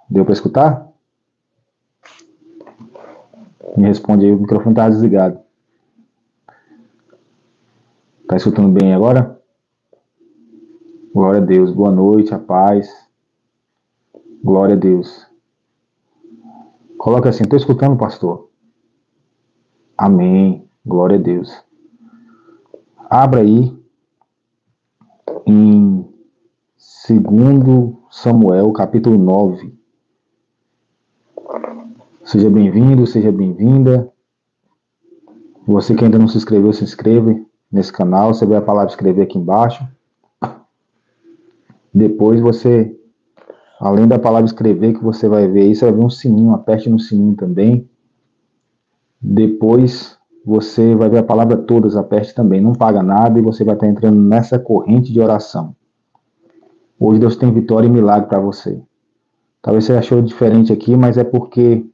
Deu para escutar? Me responde aí, o microfone está desligado. Está escutando bem agora? Glória a Deus. Boa noite, a paz. Glória a Deus. Coloca assim, estou escutando, pastor. Amém. Glória a Deus. Abra aí em 2 Samuel, capítulo 9. Seja bem-vindo, seja bem-vinda. Você que ainda não se inscreveu, se inscreva nesse canal. Você vê a palavra inscrever aqui embaixo. Depois você, além da palavra inscrever que você vai ver aí, você vai ver um sininho, aperte no sininho também. Depois você vai ver a palavra todas, aperte também, não paga nada e você vai estar entrando nessa corrente de oração. Hoje Deus tem vitória e milagre para você. Talvez você achou diferente aqui, mas é porque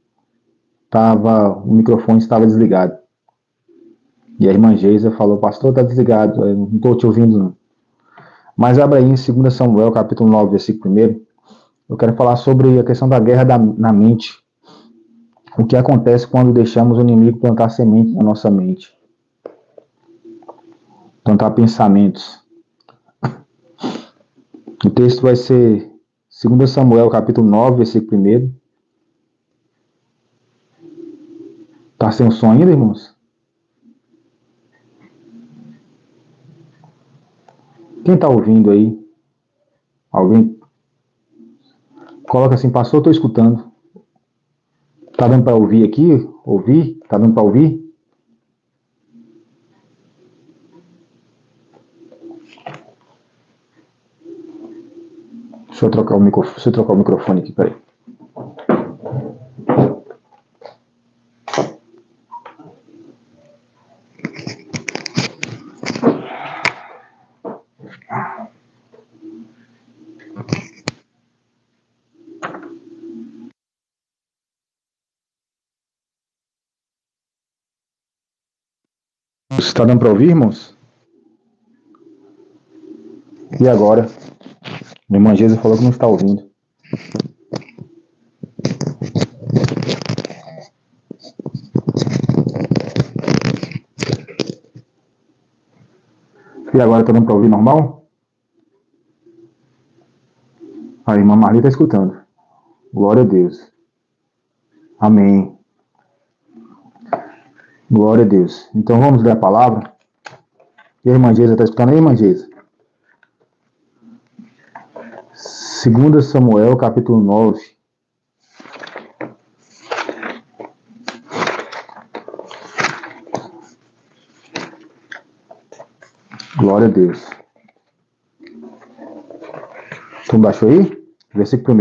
o microfone estava desligado. E a irmã Geisa falou, pastor, está desligado, eu não estou te ouvindo não. Mas abra aí em 2 Samuel, capítulo 9, versículo 1. Eu quero falar sobre a questão da guerra na mente. O que acontece quando deixamos o inimigo plantar semente na nossa mente. Plantar pensamentos. O texto vai ser 2 Samuel, capítulo 9, versículo 1. Tá sem o som ainda, irmãos? Quem tá ouvindo aí? Alguém? Coloca assim, pastor, eu tô escutando. Tá dando para ouvir aqui? Ouvir? Tá dando para ouvir? Deixa eu trocar o microfone aqui, peraí. Está dando para ouvir, irmãos? E agora? Minha irmã Geisa falou que não está ouvindo. E agora está dando para ouvir normal? A irmã Marli está escutando. Glória a Deus. Amém. Glória a Deus. Então vamos ler a palavra. E a irmã Geisa está escutando aí, irmã Geisa? 2 Samuel, capítulo 9. Glória a Deus. Tu baixou aí? Versículo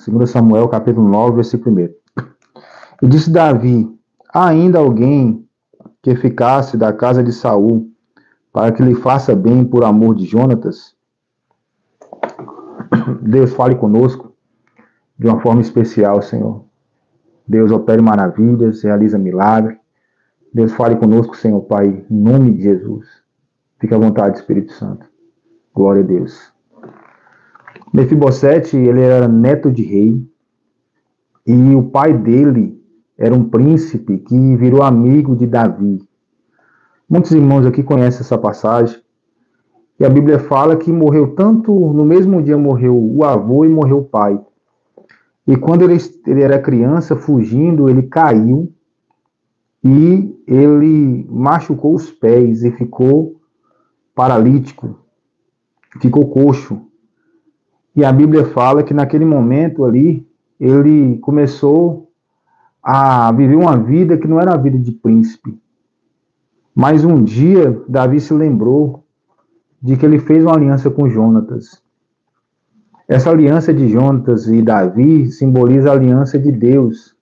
1. 2 Samuel, capítulo 9, versículo 1. E disse Davi, há ainda alguém que ficasse da casa de Saul, para que lhe faça bem por amor de Jonatas? Deus, fale conosco de uma forma especial, Senhor. Deus, opere maravilhas, realiza milagres. Deus, fale conosco, Senhor Pai, em nome de Jesus. Fique à vontade, Espírito Santo. Glória a Deus. Mefibosete, ele era neto de rei, e o pai dele era um príncipe que virou amigo de Davi. Muitos irmãos aqui conhecem essa passagem, e a Bíblia fala que morreu tanto, no mesmo dia morreu o avô e morreu o pai. E quando ele era criança, fugindo, ele caiu, e ele machucou os pés e ficou paralítico, ficou coxo. E a Bíblia fala que naquele momento ali, ele começou a viver uma vida que não era a vida de príncipe. Mas um dia, Davi se lembrou de que ele fez uma aliança com Jonatas. Essa aliança de Jonatas e Davi simboliza a aliança de Deus,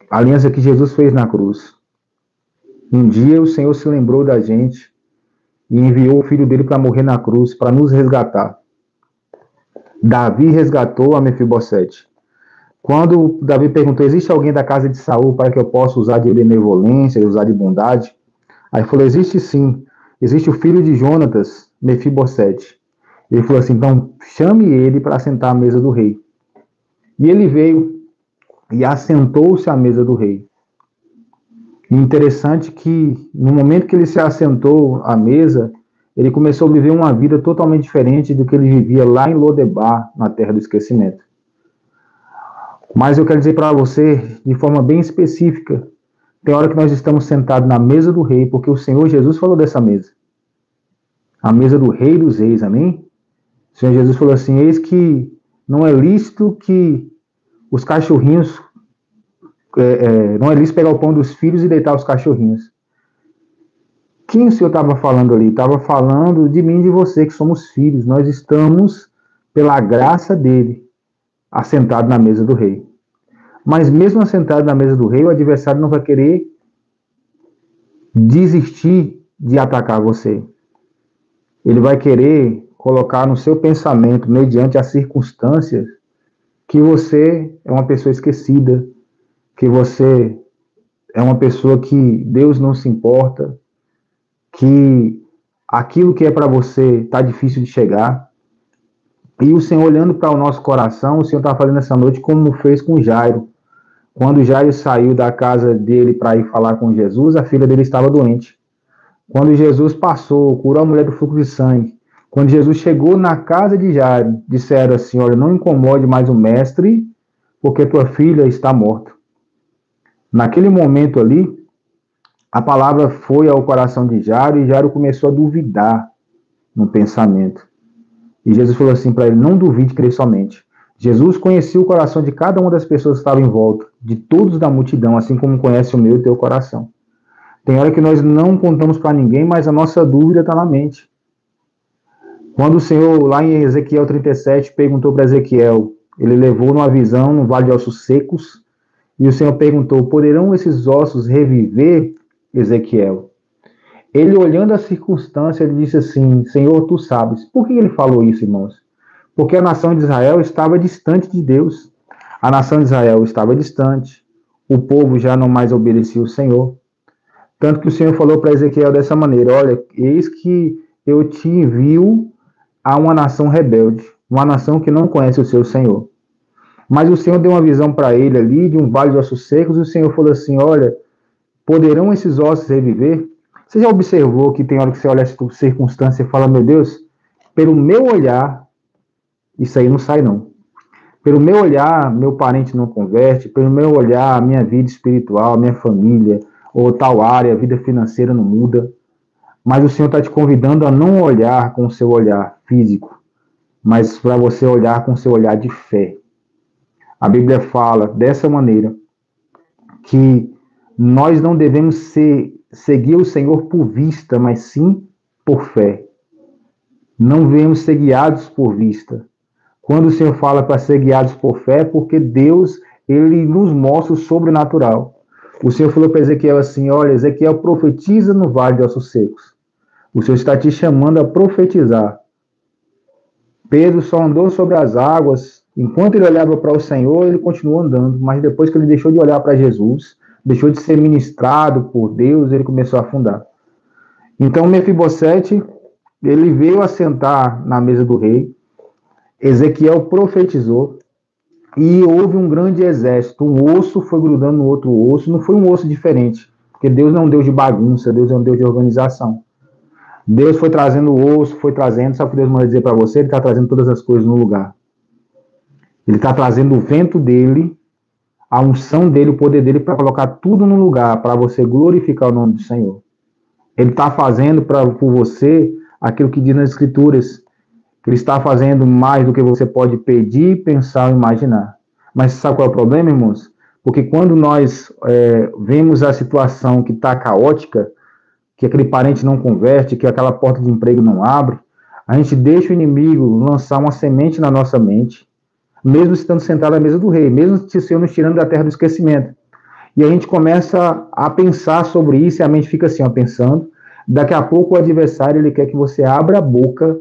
a aliança que Jesus fez na cruz. Um dia o Senhor se lembrou da gente e enviou o filho dele para morrer na cruz, para nos resgatar. Davi resgatou a Mefibosete. Quando Davi perguntou, existe alguém da casa de Saul para que eu possa usar de benevolência, usar de bondade? Aí falou, existe sim. Existe o filho de Jonatas, Mefibosete. Ele falou assim, então chame ele para sentar à mesa do rei. E ele veio e assentou-se à mesa do rei. E interessante que, no momento que ele se assentou à mesa, ele começou a viver uma vida totalmente diferente do que ele vivia lá em Lodebar, na Terra do Esquecimento. Mas eu quero dizer para você, de forma bem específica, tem hora que nós estamos sentados na mesa do rei, porque o Senhor Jesus falou dessa mesa. A mesa do rei dos reis, amém? O Senhor Jesus falou assim, eis que não é lícito que os cachorrinhos, não é lícito pegar o pão dos filhos e deitar os cachorrinhos. Quem o Senhor estava falando ali? Estava falando de mim e de você, que somos filhos. Nós estamos, pela graça dele, assentados na mesa do rei. Mas mesmo assentado na mesa do rei, o adversário não vai querer desistir de atacar você. Ele vai querer colocar no seu pensamento, mediante as circunstâncias, que você é uma pessoa esquecida, que você é uma pessoa que Deus não se importa, que aquilo que é para você está difícil de chegar. E o Senhor, olhando para o nosso coração, o Senhor está fazendo essa noite como fez com Jairo. Quando Jairo saiu da casa dele para ir falar com Jesus, a filha dele estava doente. Quando Jesus passou, curou a mulher do fluxo de sangue. Quando Jesus chegou na casa de Jairo, disseram assim, olha, não incomode mais o mestre, porque tua filha está morta. Naquele momento ali, a palavra foi ao coração de Jairo e Jairo começou a duvidar no pensamento. E Jesus falou assim para ele, não duvide, crê somente. Jesus conhecia o coração de cada uma das pessoas que estavam em volta, de todos da multidão, assim como conhece o meu e o teu coração. Tem hora que nós não contamos para ninguém, mas a nossa dúvida está na mente. Quando o Senhor, lá em Ezequiel 37, perguntou para Ezequiel, ele levou numa visão no vale de ossos secos, e o Senhor perguntou, poderão esses ossos reviver, Ezequiel? Ele, olhando a circunstância, ele disse assim, Senhor, tu sabes. Por que ele falou isso, irmãos? Porque a nação de Israel estava distante de Deus. A nação de Israel estava distante. O povo já não mais obedecia o Senhor. Tanto que o Senhor falou para Ezequiel dessa maneira, olha, eis que eu te envio a uma nação rebelde, uma nação que não conhece o seu Senhor. Mas o Senhor deu uma visão para ele ali, de um vale de ossos secos, e o Senhor falou assim, olha, poderão esses ossos reviver? Você já observou que tem hora que você olha essa circunstância e fala, meu Deus, pelo meu olhar, isso aí não sai não. Pelo meu olhar, meu parente não converte, pelo meu olhar, minha vida espiritual, minha família, ou tal área, a vida financeira não muda. Mas o Senhor está te convidando a não olhar com o seu olhar físico, mas para você olhar com o seu olhar de fé. A Bíblia fala dessa maneira, que nós não devemos seguir o Senhor por vista, mas sim por fé. Não devemos ser guiados por vista. Quando o Senhor fala para ser guiados por fé, é porque Deus, ele nos mostra o sobrenatural. O Senhor falou para Ezequiel assim, olha, Ezequiel profetiza no vale de ossos secos. O Senhor está te chamando a profetizar. Pedro só andou sobre as águas, enquanto ele olhava para o Senhor, ele continuou andando, mas depois que ele deixou de olhar para Jesus, deixou de ser ministrado por Deus, ele começou a afundar. Então Mefibosete, ele veio assentar na mesa do rei, Ezequiel profetizou, e houve um grande exército, um osso foi grudando no outro osso, não foi um osso diferente, porque Deus não é um Deus de bagunça, Deus é um Deus de organização. Deus foi trazendo o osso, foi trazendo, sabe o que Deus manda dizer para você? Ele está trazendo todas as coisas no lugar. Ele está trazendo o vento dele, a unção dele, o poder dele para colocar tudo no lugar, para você glorificar o nome do Senhor. Ele está fazendo por você aquilo que diz nas Escrituras. Ele está fazendo mais do que você pode pedir, pensar ou imaginar. Mas sabe qual é o problema, irmãos? Porque quando nós vemos a situação que está caótica, que aquele parente não converte, que aquela porta de emprego não abre, a gente deixa o inimigo lançar uma semente na nossa mente, mesmo estando sentado à mesa do rei, mesmo se o Senhor nos tirando da terra do esquecimento. E a gente começa a pensar sobre isso, e a mente fica assim, ó, pensando. Daqui a pouco o adversário ele quer que você abra a boca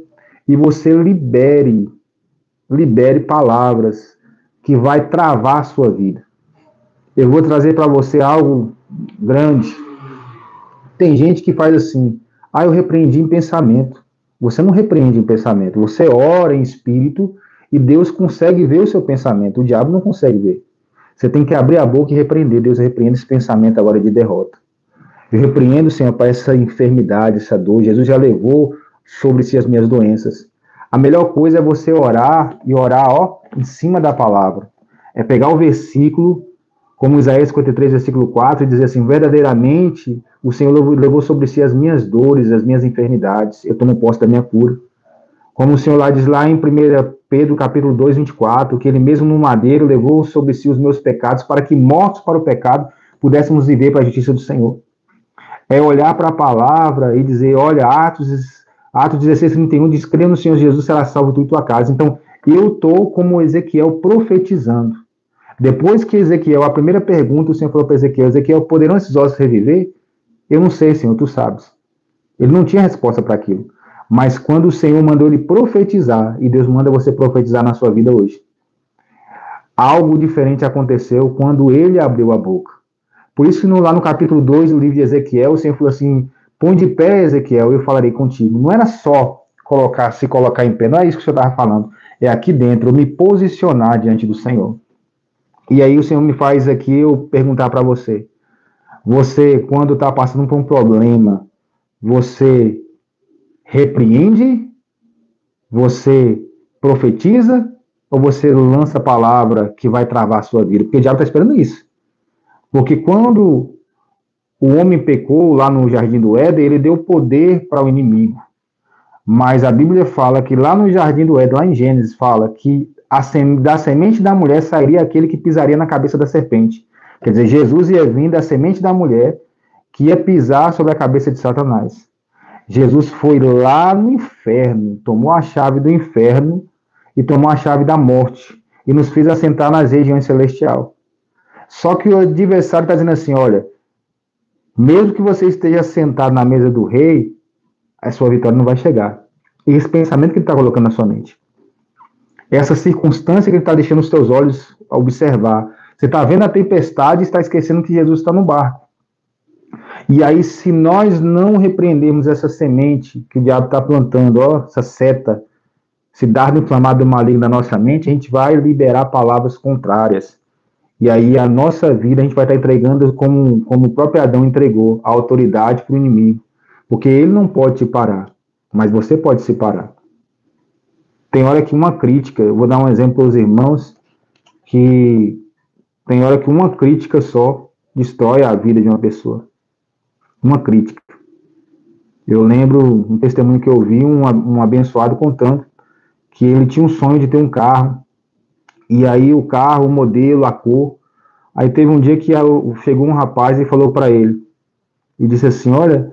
e você libere palavras que vai travar a sua vida. Eu vou trazer para você algo grande. Tem gente que faz assim, eu repreendi em pensamento. Você não repreende em pensamento, você ora em espírito E Deus consegue ver o seu pensamento, o diabo não consegue ver. Você tem que abrir a boca e repreender. Deus repreende esse pensamento agora de derrota. Eu repreendo, Senhor, para essa enfermidade, essa dor. Jesus já levou sobre si as minhas doenças. A melhor coisa é você orar, e orar, ó, em cima da palavra. É pegar o versículo, como Isaías 53, versículo 4, e dizer assim, verdadeiramente o Senhor levou sobre si as minhas dores, as minhas enfermidades. Eu tomo posse da minha cura. Como o Senhor lá diz lá em 1 Pedro, capítulo 2, 24, que ele mesmo no madeiro levou sobre si os meus pecados, para que, mortos para o pecado, pudéssemos viver para a justiça do Senhor. É olhar para a palavra e dizer, olha, Atos 16, 31, diz, crê no Senhor Jesus, será salvo tu e tua casa. Então, eu estou como Ezequiel profetizando. Depois que Ezequiel, a primeira pergunta, o Senhor falou para Ezequiel, Ezequiel, poderão esses ossos reviver? Eu não sei, Senhor, tu sabes. Ele não tinha resposta para aquilo. Mas quando o Senhor mandou ele profetizar, e Deus manda você profetizar na sua vida hoje, algo diferente aconteceu quando ele abriu a boca. Por isso que lá no capítulo 2 do livro de Ezequiel, o Senhor falou assim, põe de pé, Ezequiel, eu falarei contigo. Não era só se colocar em pé, não é isso que o Senhor estava falando. É aqui dentro, eu me posicionar diante do Senhor. E aí o Senhor me faz aqui eu perguntar para você. Você, quando está passando por um problema, você repreende? Você profetiza? Ou você lança a palavra que vai travar a sua vida? Porque o diabo está esperando isso. Porque quando o homem pecou lá no Jardim do Éden, ele deu poder para o inimigo. Mas a Bíblia fala que lá no Jardim do Éden, lá em Gênesis, fala que da semente da mulher sairia aquele que pisaria na cabeça da serpente. Quer dizer, Jesus ia vir da semente da mulher que ia pisar sobre a cabeça de Satanás. Jesus foi lá no inferno, tomou a chave do inferno e tomou a chave da morte e nos fez assentar nas regiões celestiais. Só que o adversário está dizendo assim, olha, mesmo que você esteja sentado na mesa do rei, a sua vitória não vai chegar. E esse pensamento que ele está colocando na sua mente. Essa circunstância que ele está deixando os teus olhos observar. Você está vendo a tempestade e está esquecendo que Jesus está no barco. E aí, se nós não repreendermos essa semente que o diabo está plantando, ó, essa seta, esse dardo inflamado maligno na nossa mente, a gente vai liberar palavras contrárias. E aí a nossa vida a gente vai estar entregando como o próprio Adão entregou, a autoridade para o inimigo. Porque ele não pode te parar, mas você pode se parar. Tem hora que uma crítica, eu vou dar um exemplo para os irmãos, que tem hora que uma crítica só destrói a vida de uma pessoa. Uma crítica. Eu lembro um testemunho que eu ouvi, um abençoado contando que ele tinha um sonho de ter um carro, e aí o carro, o modelo, a cor. Aí teve um dia que chegou um rapaz e falou para ele, e disse assim, olha,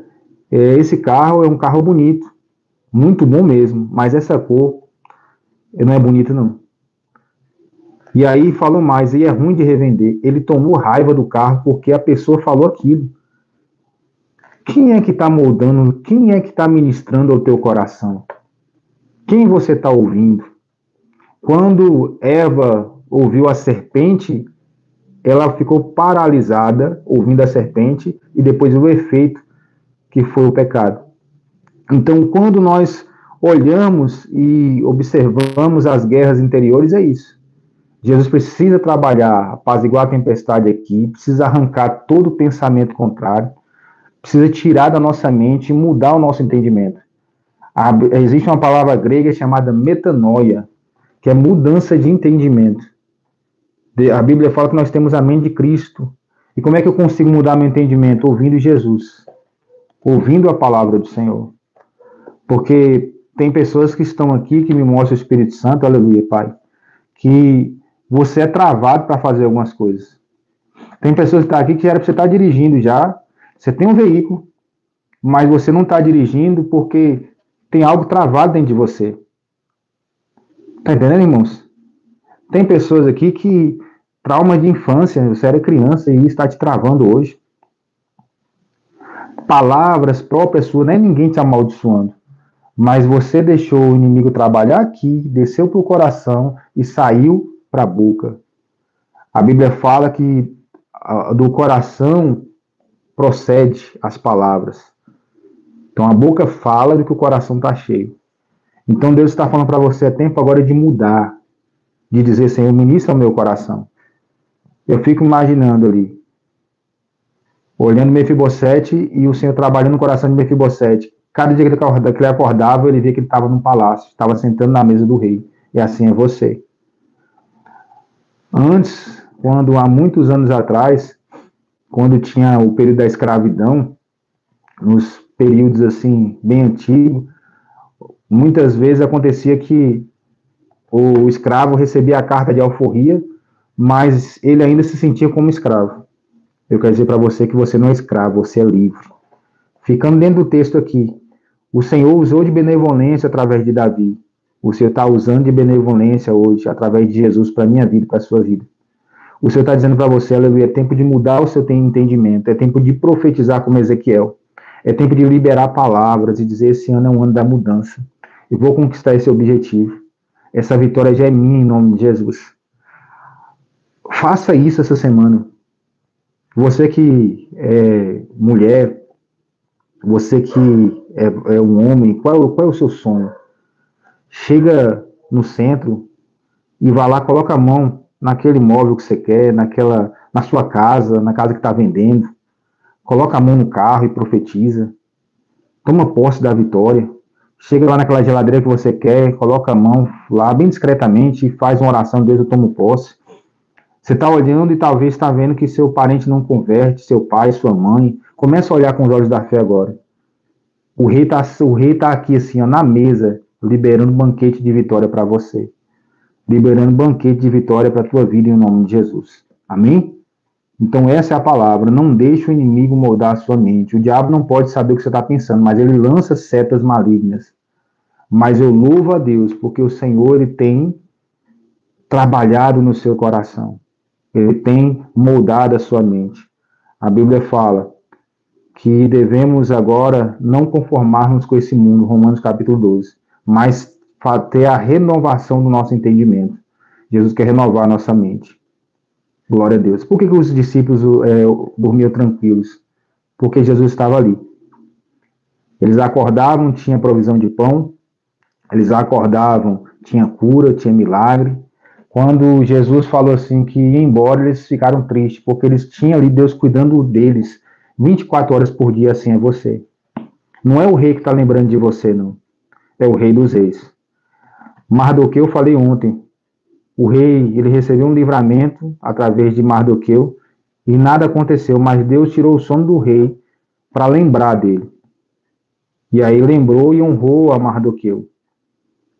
esse carro é um carro bonito, muito bom mesmo, mas essa cor não é bonita não. E aí falou mais, e é ruim de revender. Ele tomou raiva do carro porque a pessoa falou aquilo. Quem é que está moldando, quem é que está ministrando ao teu coração? Quem você está ouvindo? Quando Eva ouviu a serpente, ela ficou paralisada ouvindo a serpente e depois o efeito que foi o pecado. Então, quando nós olhamos e observamos as guerras interiores, é isso. Jesus precisa trabalhar, apaziguar a tempestade aqui, precisa arrancar todo o pensamento contrário, precisa tirar da nossa mente e mudar o nosso entendimento. Existe uma palavra grega chamada metanoia, que é mudança de entendimento. A Bíblia fala que nós temos a mente de Cristo. E como é que eu consigo mudar meu entendimento? Ouvindo Jesus. Ouvindo a palavra do Senhor. Porque tem pessoas que estão aqui que me mostram o Espírito Santo, aleluia, Pai, que você é travado para fazer algumas coisas. Tem pessoas que estão aqui que era para você estar dirigindo já. Você tem um veículo, mas você não está dirigindo porque tem algo travado dentro de você. Tá entendendo, irmãos? Tem pessoas aqui que trauma de infância, você era criança e isso está te travando hoje. Palavras próprias suas, não é ninguém te amaldiçoando. Mas você deixou o inimigo trabalhar aqui, desceu para o coração e saiu para a boca. A Bíblia fala que do coração procede as palavras. Então a boca fala do que o coração está cheio. Então Deus está falando para você, é tempo agora de mudar. de dizer, Senhor, ministra o meu coração. Eu fico imaginando ali, olhando Mefibosete e o Senhor trabalhando no coração de Mefibosete. Cada dia que ele acordava, ele via que ele estava num palácio, estava sentando na mesa do rei. E assim é você. Antes, quando há muitos anos atrás, quando tinha o período da escravidão, nos períodos assim bem antigos, muitas vezes acontecia que o escravo recebia a carta de alforria, mas ele ainda se sentia como escravo. Eu quero dizer para você que você não é escravo, você é livre. Ficando dentro do texto aqui, o Senhor usou de benevolência através de Davi. O Senhor está usando de benevolência hoje, através de Jesus, para a minha vida e para a sua vida. O Senhor está dizendo para você, aleluia, é tempo de mudar o seu entendimento, é tempo de profetizar como Ezequiel, é tempo de liberar palavras e dizer, esse ano é um ano da mudança. Eu vou conquistar esse objetivo. Essa vitória já é minha em nome de Jesus. Faça isso essa semana. Você que é mulher, você que é um homem, qual é o seu sonho? Chega no centro e vá lá, coloca a mão naquele imóvel que você quer, na sua casa, na casa que está vendendo. Coloca a mão no carro e profetiza. Toma posse da vitória. Chega lá naquela geladeira que você quer, coloca a mão lá bem discretamente e faz uma oração, Deus, eu tomo posse. Você está olhando e talvez está vendo que seu parente não converte, seu pai, sua mãe. Começa a olhar com os olhos da fé agora. O rei tá aqui assim, ó, na mesa, liberando banquete de vitória para você. Liberando banquete de vitória para a tua vida em nome de Jesus. Amém? Então essa é a palavra. Não deixe o inimigo moldar a sua mente. O diabo não pode saber o que você está pensando, mas ele lança setas malignas. Mas eu louvo a Deus, porque o Senhor ele tem trabalhado no seu coração. Ele tem moldado a sua mente. A Bíblia fala que devemos agora não conformarmos com esse mundo, Romanos capítulo 12, mas ter a renovação do nosso entendimento. Jesus quer renovar a nossa mente. Glória a Deus. Por que os discípulos dormiam tranquilos? Porque Jesus estava ali. Eles acordavam, tinha provisão de pão. Eles acordavam, tinha cura, tinha milagre. Quando Jesus falou assim que ia embora, eles ficaram tristes, porque eles tinham ali Deus cuidando deles 24 horas por dia, assim é você. Não é o rei que está lembrando de você, não. É o rei dos reis. Mardoqueu, eu falei ontem, o rei, ele recebeu um livramento através de Mardoqueu e nada aconteceu, mas Deus tirou o sono do rei para lembrar dele. E aí lembrou e honrou a Mardoqueu.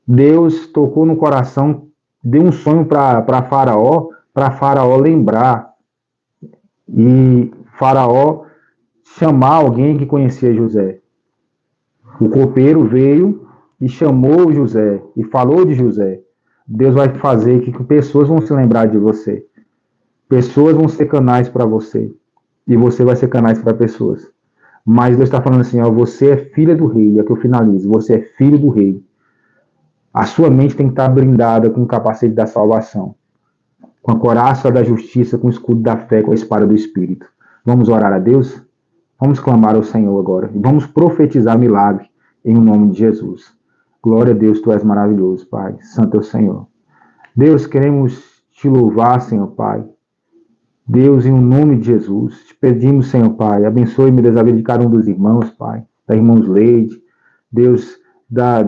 Deus tocou no coração, deu um sonho para Faraó lembrar e Faraó chamar alguém que conhecia José. O copeiro veio e chamou José e falou de José. Deus vai fazer que pessoas vão se lembrar de você. Pessoas vão ser canais para você. E você vai ser canais para pessoas. Mas Deus está falando assim, ó, você é filha do rei, é que eu finalizo, você é filho do rei. A sua mente tem que estar blindada com o capacete da salvação, com a coraça da justiça, com o escudo da fé, com a espada do Espírito. Vamos orar a Deus? Vamos clamar ao Senhor agora. E vamos profetizar milagre em nome de Jesus. Glória a Deus, Tu és maravilhoso, Pai. Santo é o Senhor. Deus, queremos Te louvar, Senhor Pai. Deus, em nome de Jesus, Te pedimos, Senhor Pai, abençoe-me Deus, a vida de cada um dos irmãos, Pai. Da irmã Leide, Deus, da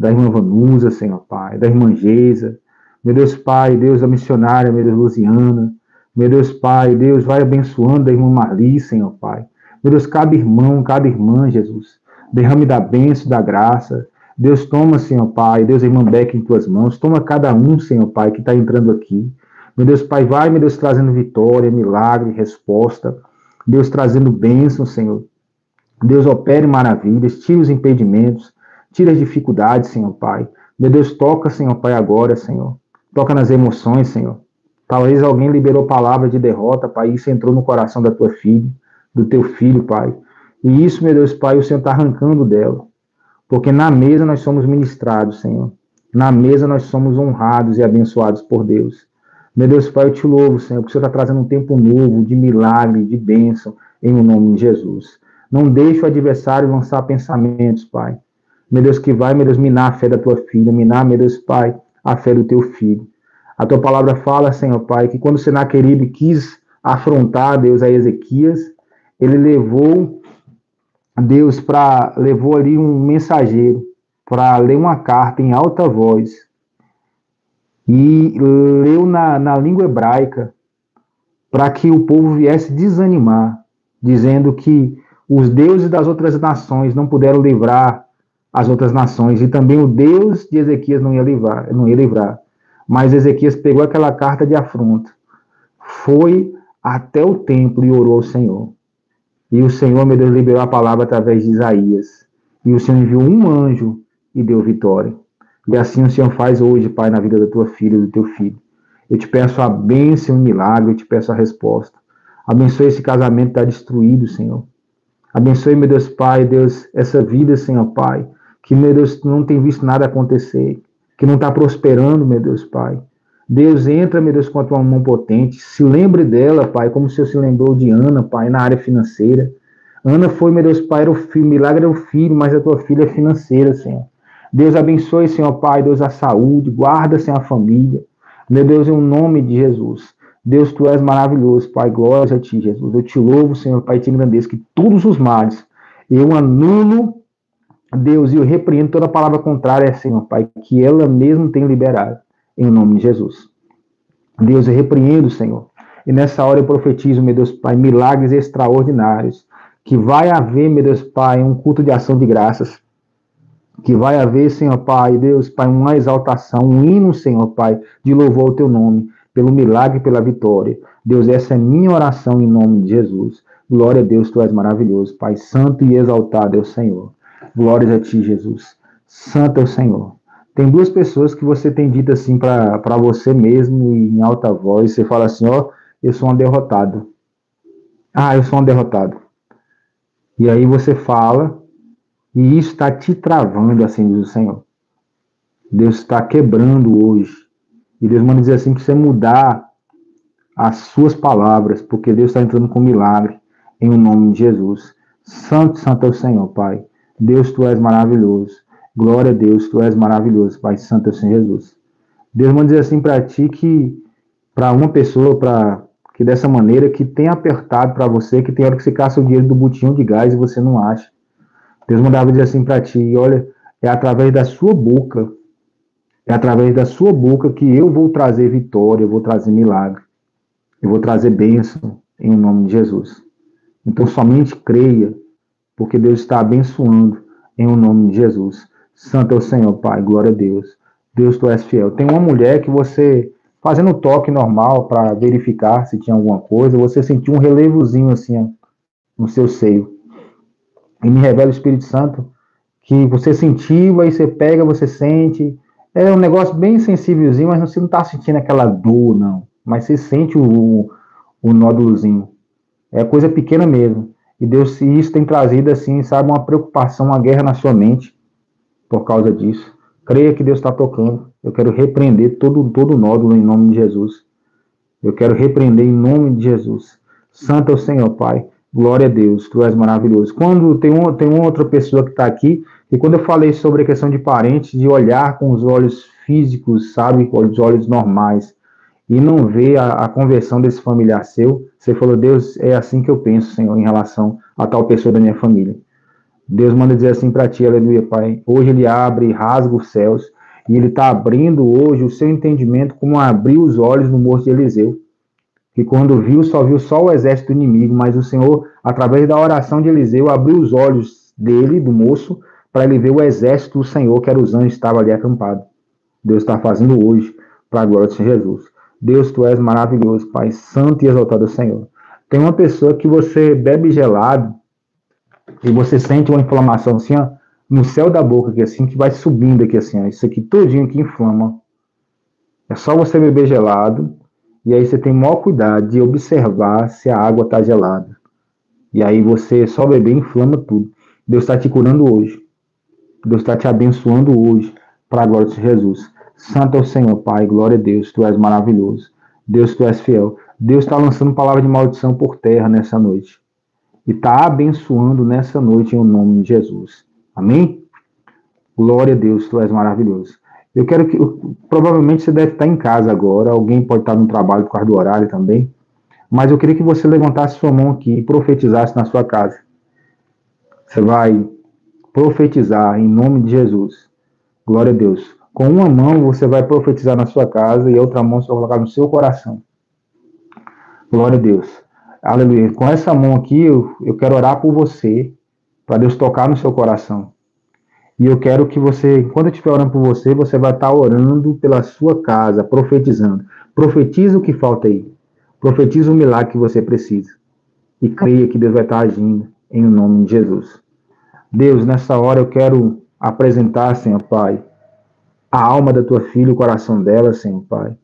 irmã Vanusa, Senhor Pai, da irmã Geisa. Meu Deus, Pai, Deus, da missionária, meu Deus, Luciana. Meu Deus, Pai, Deus, vai abençoando a irmã Marli, Senhor Pai. Meu Deus, cada irmão, cada irmã, Jesus. Derrame da bênção, da graça. Deus, toma, Senhor Pai. Deus, a irmã Beck em Tuas mãos. Toma cada um, Senhor Pai, que está entrando aqui. Meu Deus, Pai, vai, meu Deus, trazendo vitória, milagre, resposta. Deus, trazendo bênção, Senhor. Deus, opere maravilhas, tira os impedimentos, tira as dificuldades, Senhor Pai. Meu Deus, toca, Senhor Pai, agora, Senhor. Toca nas emoções, Senhor. Talvez alguém liberou palavra de derrota, Pai, e isso entrou no coração da tua filha, do teu filho, Pai. E isso, meu Deus, Pai, o Senhor está arrancando dela. Porque na mesa nós somos ministrados, Senhor. Na mesa nós somos honrados e abençoados por Deus. Meu Deus, Pai, eu te louvo, Senhor, porque o Senhor está trazendo um tempo novo, de milagre, de bênção, em nome de Jesus. Não deixe o adversário lançar pensamentos, Pai. Meu Deus, que vai, meu Deus, minar a fé da tua filha, minar, meu Deus, Pai, a fé do teu filho. A tua palavra fala, Senhor Pai, que quando Senaqueribe quis afrontar, Deus, a Ezequias, ele levou ali um mensageiro para ler uma carta em alta voz e leu na língua hebraica para que o povo viesse desanimar, dizendo que os deuses das outras nações não puderam livrar as outras nações, e também o Deus de Ezequias não ia livrar. Mas Ezequias pegou aquela carta de afronta, foi até o templo e orou ao Senhor. E o Senhor, meu Deus, liberou a palavra através de Isaías. E o Senhor enviou um anjo e deu vitória. E assim o Senhor faz hoje, Pai, na vida da tua filha e do teu filho. Eu te peço a bênção e o milagre, eu te peço a resposta. Abençoe esse casamento que está destruído, Senhor. Abençoe, meu Deus, Pai, Deus, essa vida, Senhor, Pai, que, meu Deus, não tem visto nada acontecer, que não está prosperando, meu Deus, Pai. Deus, entra, meu Deus, com a tua mão potente. Se lembre dela, Pai, como o Senhor se lembrou de Ana, Pai, na área financeira. Ana foi, meu Deus, Pai, era o filho, milagre era o filho, mas a tua filha é financeira, Senhor. Deus abençoe, Senhor, Pai, Deus, a saúde, guarda, Senhor, a família. Meu Deus, em nome de Jesus. Deus, tu és maravilhoso, Pai, glória a ti, Jesus. Eu te louvo, Senhor, Pai, te engrandeço, que todos os males eu anulo, Deus, e eu repreendo toda palavra contrária, Senhor, Pai, que ela mesmo tem liberado, em nome de Jesus. Deus, eu repreendo, Senhor, e nessa hora eu profetizo, meu Deus, Pai, milagres extraordinários, que vai haver, meu Deus, Pai, um culto de ação de graças, que vai haver, Senhor Pai, Deus, Pai, uma exaltação, um hino, Senhor Pai, de louvor ao teu nome, pelo milagre e pela vitória. Deus, essa é minha oração em nome de Jesus. Glória a Deus, tu és maravilhoso, Pai, santo e exaltado é o Senhor. Glórias a ti, Jesus. Santo é o Senhor. Tem duas pessoas que você tem dito assim para você mesmo, em alta voz, você fala assim, ó, eu sou um derrotado. Ah, eu sou um derrotado. E aí você fala, e isso está te travando, assim diz o Senhor. Deus está quebrando hoje. E Deus manda dizer assim, que você mudar as suas palavras, porque Deus está entrando com milagre, em nome de Jesus. Santo, santo é o Senhor, Pai. Deus, tu és maravilhoso. Glória a Deus, tu és maravilhoso, Pai. Santo é o Senhor Jesus. Deus manda dizer assim para ti que, para uma pessoa, que dessa maneira, que tem apertado para você, que tem hora que você caça o dinheiro do botijão de gás e você não acha. Deus mandava dizer assim para ti, olha, é através da sua boca, que eu vou trazer vitória, eu vou trazer milagre, eu vou trazer bênção em nome de Jesus. Então somente creia, porque Deus está abençoando em nome de Jesus. Santo é o Senhor, Pai, glória a Deus. Deus, tu és fiel. Tem uma mulher que você, fazendo o toque normal para verificar se tinha alguma coisa, você sentiu um relevozinho assim ó, no seu seio. E me revela o Espírito Santo que você sentiu, aí você pega, você sente. É um negócio bem sensívelzinho, mas você não está sentindo aquela dor, não. Mas você sente o nódulozinho. É coisa pequena mesmo. E Deus, isso tem trazido, assim, sabe, uma preocupação, uma guerra na sua mente por causa disso. Creia que Deus está tocando. Eu quero repreender todo nódulo em nome de Jesus. Eu quero repreender em nome de Jesus. Santo é o Senhor, Pai. Glória a Deus, tu és maravilhoso. Quando tem uma outra pessoa que está aqui, e quando eu falei sobre a questão de parentes, de olhar com os olhos físicos, sabe, com os olhos normais, e não ver a conversão desse familiar seu, você falou, Deus, é assim que eu penso, Senhor, em relação a tal pessoa da minha família. Deus manda dizer assim para ti, aleluia, Pai. Hoje ele abre e rasga os céus, e ele está abrindo hoje o seu entendimento como abriu os olhos no moço de Eliseu, que quando viu só o exército inimigo, mas o Senhor, através da oração de Eliseu, abriu os olhos dele, do moço, para ele ver o exército do Senhor, que era os anjos, estava ali acampado. Deus está fazendo hoje, para a glória de Jesus. Deus, tu és maravilhoso, Pai, santo e exaltado Senhor. Tem uma pessoa que você bebe gelado, e você sente uma inflamação assim, ó, no céu da boca, aqui, assim, que vai subindo aqui, assim, ó, isso aqui todinho aqui inflama. É só você beber gelado, e aí você tem o maior cuidado de observar se a água está gelada. E aí você só beber inflama tudo. Deus está te curando hoje. Deus está te abençoando hoje, para a glória de Jesus. Santo é o Senhor, Pai, glória a Deus, tu és maravilhoso. Deus, tu és fiel. Deus está lançando palavra de maldição por terra nessa noite. E está abençoando nessa noite em nome de Jesus. Amém? Glória a Deus, tu és maravilhoso. Eu quero que, provavelmente você deve estar em casa agora, alguém pode estar no trabalho por causa do horário também, mas eu queria que você levantasse sua mão aqui e profetizasse na sua casa. Você vai profetizar em nome de Jesus. Glória a Deus. Com uma mão você vai profetizar na sua casa e a outra mão você vai colocar no seu coração. Glória a Deus. Aleluia. Com essa mão aqui, eu quero orar por você, para Deus tocar no seu coração. E eu quero que você, enquanto eu estiver orando por você, você vai estar orando pela sua casa, profetizando. Profetiza o que falta aí. Profetiza o milagre que você precisa. E creia que Deus vai estar agindo em nome de Jesus. Deus, nessa hora eu quero apresentar, Senhor Pai, a alma da tua filha, o coração dela, Senhor Pai.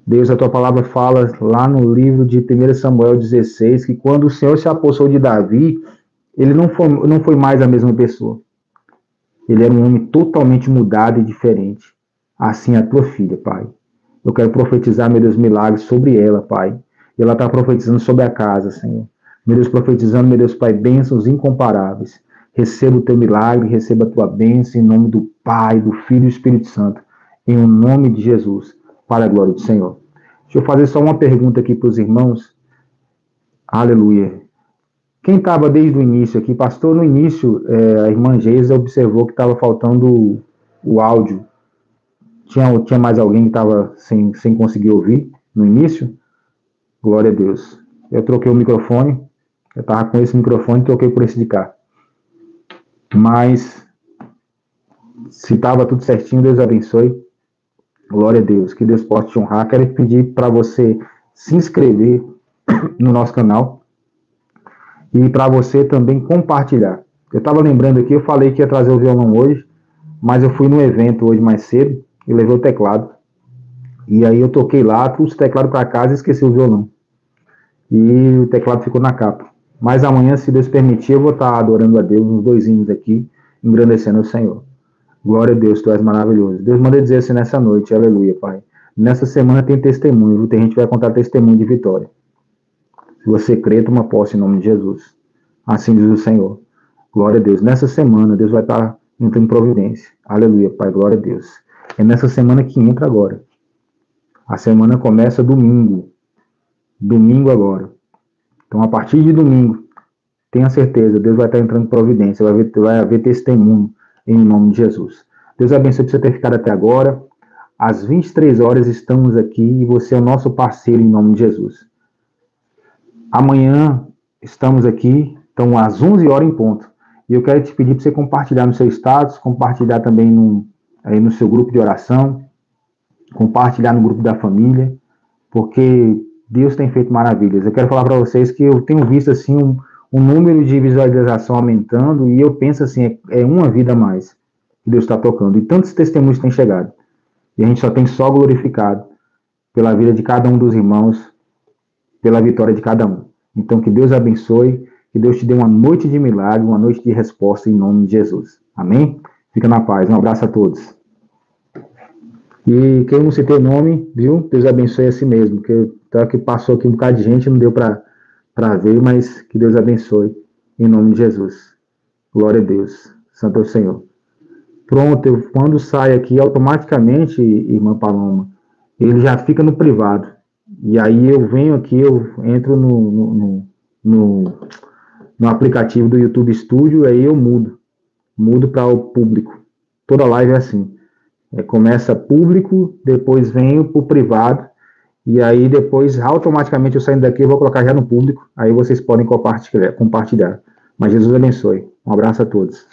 Deus, a tua palavra fala lá no livro de 1 Samuel 16, que quando o Senhor se apossou de Davi, ele não foi mais a mesma pessoa. Ele era um homem totalmente mudado e diferente. Assim a tua filha, Pai. Eu quero profetizar, meu Deus, milagres sobre ela, Pai. E ela está profetizando sobre a casa, Senhor. Meu Deus, profetizando, meu Deus, Pai, bênçãos incomparáveis. Receba o teu milagre, receba a tua bênção em nome do Pai, do Filho e do Espírito Santo. Em o nome de Jesus, para a glória do Senhor. Deixa eu fazer só uma pergunta aqui para os irmãos. Aleluia. Quem estava desde o início aqui, pastor, no início, a irmã Geisa observou que estava faltando o áudio. Tinha mais alguém que estava sem conseguir ouvir no início? Glória a Deus. Eu troquei o microfone, eu estava com esse microfone e troquei por esse de cá. Mas, se estava tudo certinho, Deus abençoe. Glória a Deus, que Deus possa te honrar. Quero pedir para você se inscrever no nosso canal e para você também compartilhar. Eu estava lembrando aqui, eu falei que ia trazer o violão hoje, mas eu fui no evento hoje mais cedo e levei o teclado. E aí eu toquei lá, trouxe o teclado para casa e esqueci o violão. E o teclado ficou na capa. Mas amanhã, se Deus permitir, eu vou estar adorando a Deus, uns 2 hinos aqui, engrandecendo o Senhor. Glória a Deus, tu és maravilhoso. Deus manda dizer assim nessa noite, aleluia, Pai. Nessa semana tem testemunho, viu? Tem gente que vai contar testemunho de vitória. Se você crê, toma posse em nome de Jesus. Assim diz o Senhor. Glória a Deus. Nessa semana, Deus vai estar entrando em providência. Aleluia, Pai. Glória a Deus. É nessa semana que entra agora. A semana começa domingo. Domingo agora. Então, a partir de domingo, tenha certeza, Deus vai estar entrando em providência. Vai haver testemunho em nome de Jesus. Deus abençoe por você ter ficado até agora. Às 23 horas estamos aqui e você é o nosso parceiro em nome de Jesus. Amanhã estamos aqui, então às 11 horas em ponto. E eu quero te pedir para você compartilhar no seu status, compartilhar também aí no seu grupo de oração, compartilhar no grupo da família, porque Deus tem feito maravilhas. Eu quero falar para vocês que eu tenho visto assim um número de visualização aumentando e eu penso assim, é uma vida a mais que Deus está tocando. E tantos testemunhos têm chegado. E a gente só tem só glorificado pela vida de cada um dos irmãos, pela vitória de cada um. Então, que Deus abençoe, que Deus te dê uma noite de milagre, uma noite de resposta em nome de Jesus. Amém? Fica na paz. Um abraço a todos. E quem não citei o nome, viu? Deus abençoe a si mesmo, que passou aqui um bocado de gente, não deu para ver, mas que Deus abençoe em nome de Jesus. Glória a Deus. Santo é o Senhor. Pronto, quando sai aqui, automaticamente, irmã Paloma, ele já fica no privado. E aí eu venho aqui, eu entro no aplicativo do YouTube Studio, aí eu mudo para o público. Toda live é assim. Começa público, depois venho para o privado, e aí depois, automaticamente, eu saindo daqui, eu vou colocar já no público, aí vocês podem compartilhar. Mas Jesus abençoe. Um abraço a todos.